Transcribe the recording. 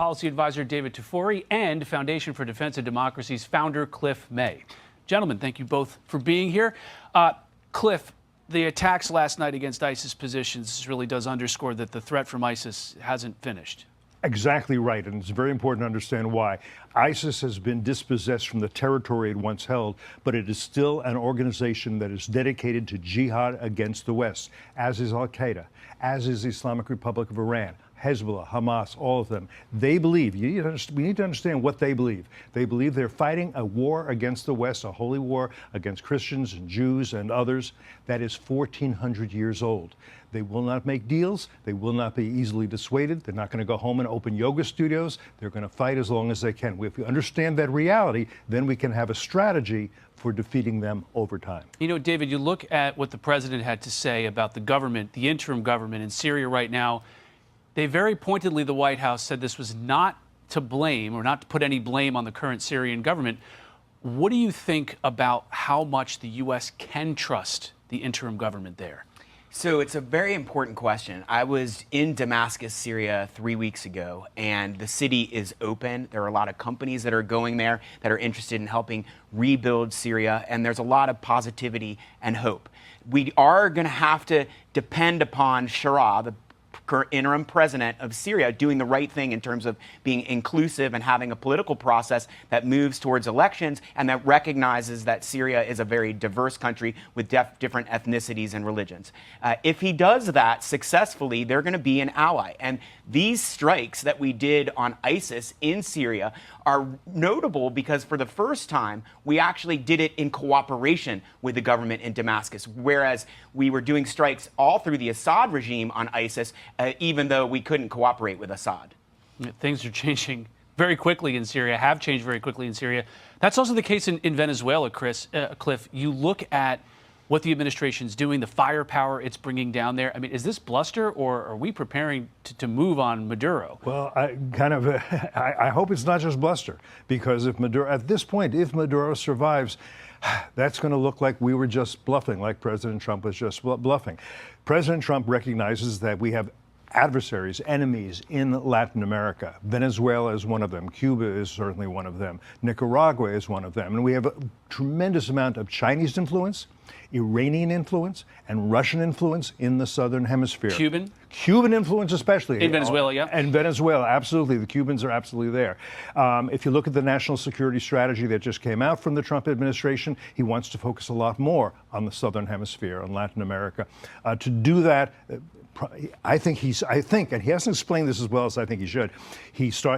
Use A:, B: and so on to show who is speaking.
A: Policy advisor David Tufori and Foundation for Defense of Democracy's founder Cliff May. Gentlemen, thank you both for being here. Cliff, the attacks last night against ISIS positions really does underscore that the threat from ISIS hasn't finished.
B: Exactly right, and it's very important to understand why. ISIS has been dispossessed from the territory it once held, but it is still an organization that is dedicated to jihad against the West, as is Al-Qaeda, as is the Islamic Republic of Iran, Hezbollah, Hamas, all of them. They believe, we need to understand what they believe. They believe they're fighting a war against the West, a holy war against Christians and Jews and others that is 1,400 years old. They will not make deals. They will not be easily dissuaded. They're not going to go home and open yoga studios. They're going to fight as long as they can. If we understand that reality, then we can have a strategy for defeating them over time.
A: You know, David, you look at what the president had to say about the government, the interim government in Syria right now. They very pointedly, the White House said this was not to blame or not to put any blame on the current Syrian government. What do you think about how much the U.S. can trust the interim government there?
C: So it's a very important question. I was in Damascus, Syria 3 weeks ago, and the city is open. There are a lot of companies that are going there that are interested in helping rebuild Syria, and there's a lot of positivity and hope. We are going to have to depend upon Shara, the interim president of Syria, doing the right thing in terms of being inclusive and having a political process that moves towards elections and that recognizes that Syria is a very diverse country with different ethnicities and religions. If he does that successfully, they're going to be an ally. And these strikes that we did on ISIS in Syria are notable because for the first time, we actually did it in cooperation with the government in Damascus, whereas we were doing strikes all through the Assad regime on ISIS, even though we couldn't cooperate with Assad.
A: Things are changing very quickly in Syria, have changed very quickly in Syria. That's also the case in Venezuela, Cliff. You look at what the administration's doing, the firepower it's bringing down there. I mean, is this bluster, or are we preparing to move on Maduro?
B: Well, I hope it's not just bluster, because if Maduro, at this point, if Maduro survives, that's going to look like we were just bluffing, like President Trump was just bluffing. President Trump recognizes that we have adversaries, enemies in Latin America. Venezuela is one of them. Cuba is certainly one of them. Nicaragua is one of them. And we have a tremendous amount of Chinese influence, Iranian influence, and Russian influence in the southern hemisphere. Cuban influence especially.
A: In Venezuela, yeah.
B: And Venezuela, absolutely. The Cubans are absolutely there. If you look at the national security strategy that just came out from the Trump administration, he wants to focus a lot more on the southern hemisphere, on Latin America. To do that, I think, and he hasn't explained this as well as I think he should,